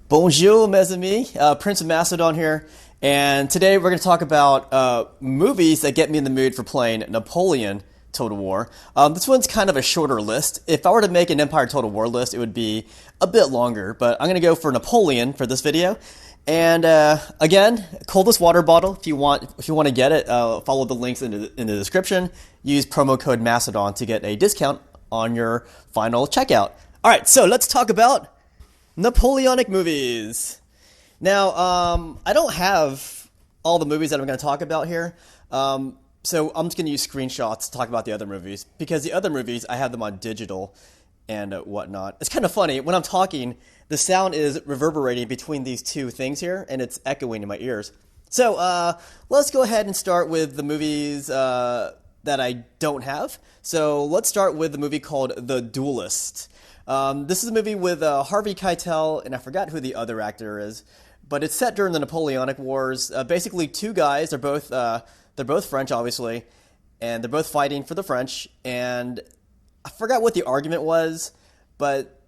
Bonjour, mes amis. Prince of Macedon here, and today we're going to talk about movies that get me in the mood for playing Napoleon Total War. This one's kind of a shorter list. If I were to make an Empire Total War list, it would be a bit longer, but I'm going to go for Napoleon for this video. And again, coldest water bottle. If you want to get it, follow the links in the description. Use promo code Macedon to get a discount on your final checkout. All right, so let's talk about Napoleonic movies. Now, I don't have all the movies that I'm going to talk about here, so I'm just going to use screenshots to talk about the other movies, because the other movies, I have them on digital and whatnot. It's kind of funny, when I'm talking, the sound is reverberating between these two things here, and it's echoing in my ears. So, let's go ahead and start with the movies that I don't have. So, let's start with the movie called The Duelist. This is a movie with Harvey Keitel, and I forgot who the other actor is, but it's set during the Napoleonic Wars. Basically, two guys. They're both French, obviously, and they're both fighting for the French. And I forgot what the argument was, but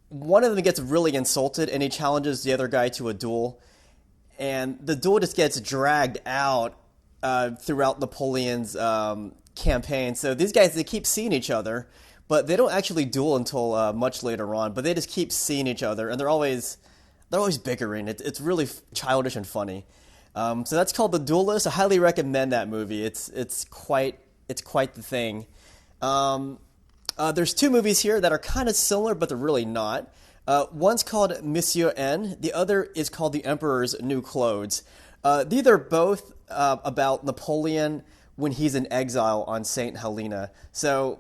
one of them gets really insulted, and he challenges the other guy to a duel. And the duel just gets dragged out throughout Napoleon's campaign. So these guys, they keep seeing each other, but they don't actually duel until much later on. But they just keep seeing each other, and they're always bickering. It's really childish and funny. So that's called The Duelist. I highly recommend that movie. It's quite the thing. There's two movies here that are kind of similar, but they're really not. One's called Monsieur N. The other is called The Emperor's New Clothes. These are both about Napoleon when he's in exile on St. Helena. So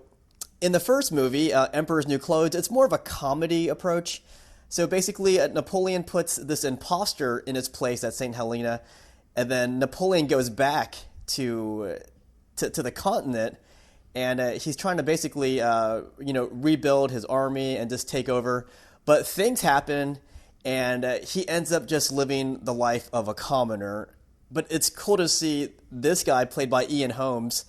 in the first movie, Emperor's New Clothes, it's more of a comedy approach. So basically, Napoleon puts this imposter in his place at St. Helena, and then Napoleon goes back to the continent, and he's trying to basically rebuild his army and just take over. But things happen, and he ends up just living the life of a commoner. But it's cool to see this guy, played by Ian Holmes,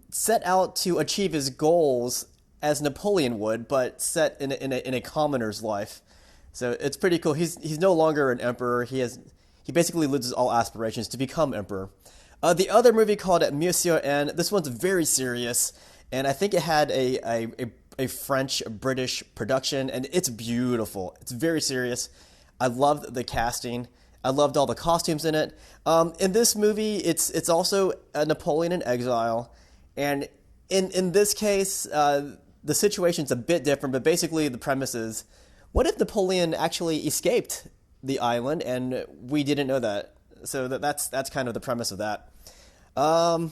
set out to achieve his goals as Napoleon would, but set in a commoner's life. So it's pretty cool. He's no longer an emperor. He basically loses all aspirations to become emperor. The other movie called Monsieur N. This one's very serious, and I think it had a French-British production, and it's beautiful. It's very serious. I loved the casting. I loved all the costumes in it. In this movie, it's also a Napoleon in exile, and in this case, the situation's a bit different. But basically, the premise is, what if Napoleon actually escaped the island and we didn't know that? So that's kind of the premise of that. A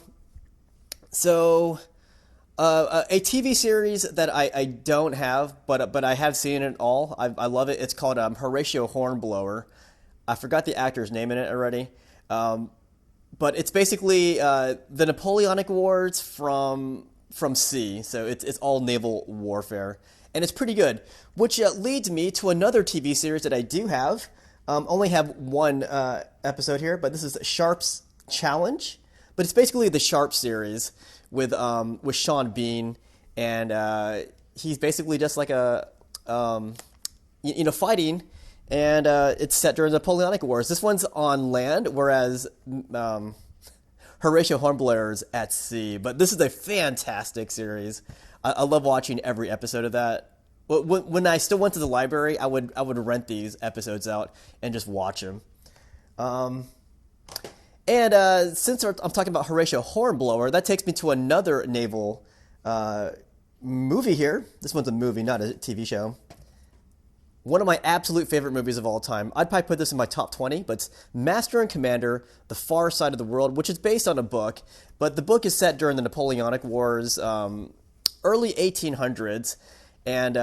TV series that I don't have, but I have seen it all. I love it. It's called Horatio Hornblower. I forgot the actor's name in it already. But it's basically the Napoleonic Wars from sea. So it's all naval warfare. And it's pretty good. Which leads me to another TV series that I do have. Only have one episode here, but this is Sharp's Challenge. But it's basically the Sharp series with Sean Bean. And he's basically just like a, fighting. And it's set during the Napoleonic Wars. This one's on land, whereas Horatio Hornblower is at sea. But this is a fantastic series. I love watching every episode of that. When I still went to the library, I would rent these episodes out and just watch them. Since I'm talking about Horatio Hornblower, that takes me to another naval movie here. This one's a movie, not a TV show. One of my absolute favorite movies of all time. I'd probably put this in my top 20, but it's Master and Commander, The Far Side of the World, which is based on a book. But the book is set during the Napoleonic Wars, early 1800s. And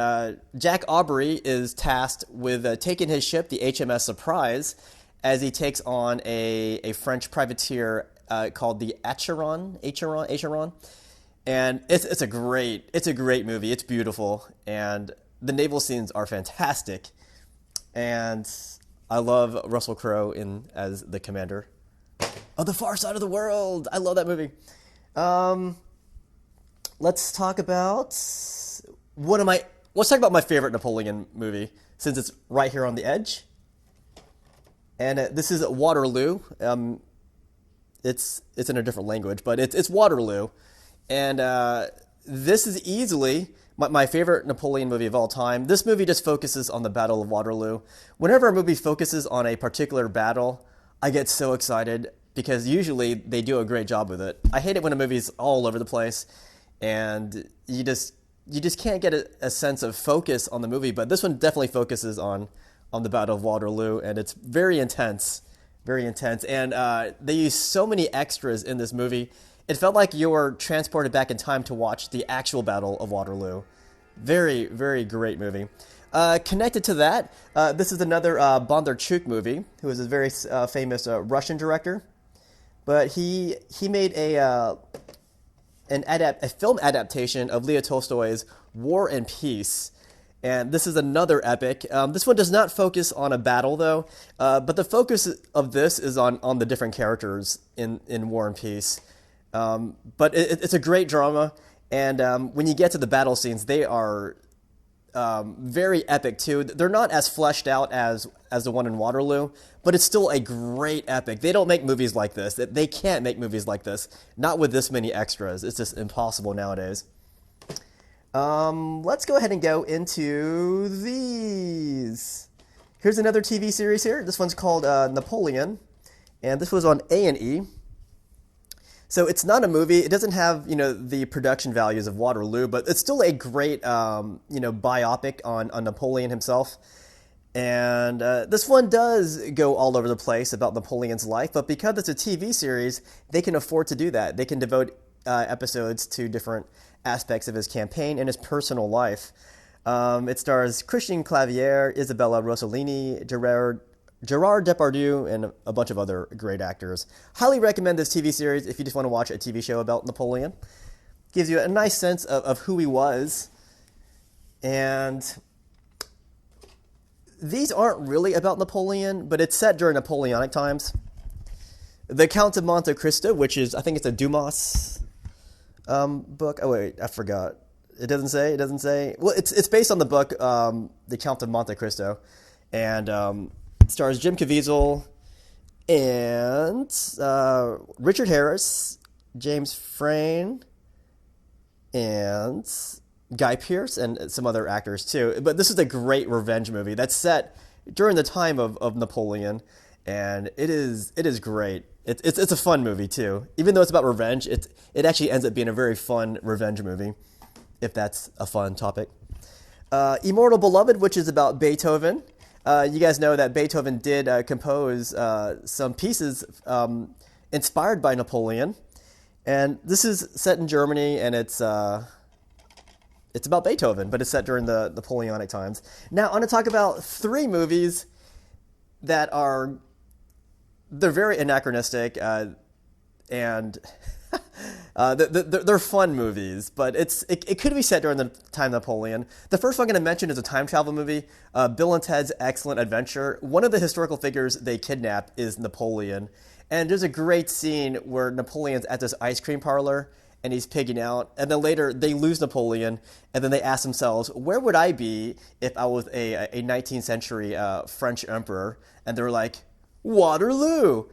Jack Aubrey is tasked with taking his ship, the HMS Surprise, as he takes on a French privateer called the Acheron. And it's a great movie. It's beautiful, and the naval scenes are fantastic, and I love Russell Crowe as the commander of The Far Side of the World. I love that movie. Let's talk about my favorite Napoleon movie. since it's right here on the edge. And this is Waterloo. It's in a different language, but it's Waterloo. And this is easily my favorite Napoleon movie of all time. This movie just focuses on the Battle of Waterloo. Whenever a movie focuses on a particular battle, I get so excited because usually they do a great job with it. I hate it when a movie's all over the place and you just can't get a sense of focus on the movie, but this one definitely focuses on the Battle of Waterloo, and it's very intense, very intense. And they use so many extras in this movie. It felt like you were transported back in time to watch the actual Battle of Waterloo. Very, very great movie. Connected to that, this is another Bondarchuk movie, who is a very famous Russian director. But he made a film adaptation of Leo Tolstoy's War and Peace. And this is another epic. This one does not focus on a battle, though, but the focus of this is on the different characters in War and Peace. But it's a great drama, and when you get to the battle scenes, they are very epic, too. They're not as fleshed out as the one in Waterloo, but it's still a great epic. They don't make movies like this. They can't make movies like this, not with this many extras. It's just impossible nowadays. Let's go ahead and go into these. Here's another TV series here. This one's called Napoleon, and this was on A&E. So it's not a movie. It doesn't have, the production values of Waterloo, but it's still a great, biopic on Napoleon himself. And this one does go all over the place about Napoleon's life, but because it's a TV series, they can afford to do that. They can devote episodes to different aspects of his campaign and his personal life. It stars Christian Clavier, Isabella Rossellini, Gerard Depardieu, and a bunch of other great actors. Highly recommend this TV series if you just want to watch a TV show about Napoleon. Gives you a nice sense of who he was. And these aren't really about Napoleon, but it's set during Napoleonic times. The Count of Monte Cristo, which is, I think it's a Dumas book. Oh, wait, I forgot. It doesn't say. Well, it's based on the book, The Count of Monte Cristo. And it stars Jim Caviezel and Richard Harris, James Frain, and Guy Pearce, and some other actors too. But this is a great revenge movie that's set during the time of Napoleon, and it is great. It's a fun movie too. Even though it's about revenge, it actually ends up being a very fun revenge movie, if that's a fun topic. Immortal Beloved, which is about Beethoven. You guys know that Beethoven did compose some pieces inspired by Napoleon, and this is set in Germany, and it's about Beethoven, but it's set during the Napoleonic times. Now, I'm going to talk about three movies that they're very anachronistic, and they're fun movies, but it could be set during the time of Napoleon. The first one I'm going to mention is a time travel movie, Bill and Ted's Excellent Adventure. One of the historical figures they kidnap is Napoleon, and there's a great scene where Napoleon's at this ice cream parlor, and he's pigging out, and then later they lose Napoleon, and then they ask themselves, where would I be if I was a 19th century French emperor? And they're like, Waterloo!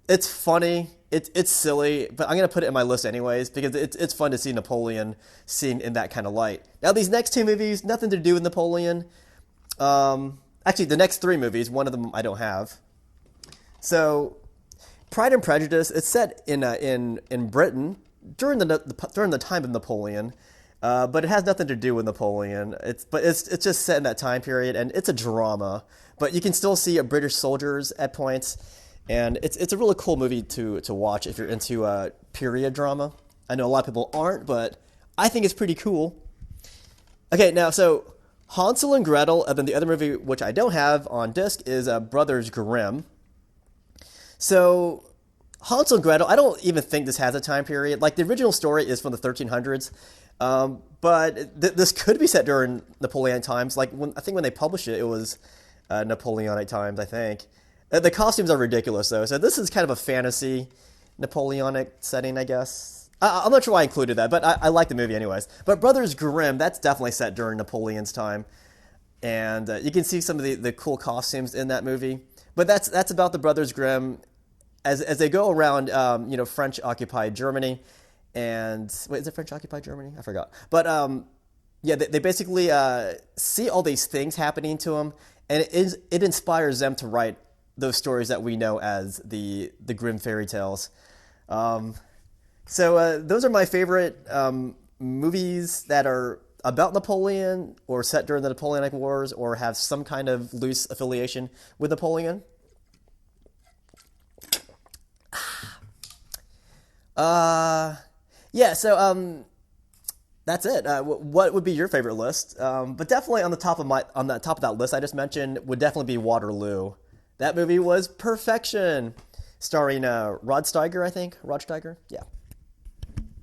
It's funny, it's silly, but I'm going to put it in my list anyways, because it's fun to see Napoleon seen in that kind of light. Now, these next two movies, nothing to do with Napoleon. Actually, the next three movies, one of them I don't have. So, Pride and Prejudice, it's set in Britain during the time of Napoleon, but it has nothing to do with Napoleon. It's just set in that time period, and it's a drama. But you can still see British soldiers at points, and it's a really cool movie to watch if you're into period drama. I know a lot of people aren't, but I think it's pretty cool. Okay, now so Hansel and Gretel, and then the other movie which I don't have on disc is Brothers Grimm. So, Hansel and Gretel, I don't even think this has a time period. Like, the original story is from the 1300s, but this could be set during Napoleonic times. Like, I think when they published it, it was Napoleonic times, I think. The costumes are ridiculous, though, so this is kind of a fantasy Napoleonic setting, I guess. I'm not sure why I included that, but I like the movie anyways. But Brothers Grimm, that's definitely set during Napoleon's time. and you can see some of the cool costumes in that movie. But that's about the Brothers Grimm as they go around, French occupied Germany, and wait, is it French occupied Germany? I forgot. But yeah, they basically see all these things happening to them, and it inspires them to write those stories that we know as the Grimm fairy tales. So those are my favorite movies that are about Napoleon or set during the Napoleonic Wars or have some kind of loose affiliation with Napoleon. Yeah, so that's it. What would be your favorite list? But definitely on the top of that list I just mentioned would definitely be Waterloo. That movie was perfection, starring Rod Steiger, I think. Rod Steiger, yeah.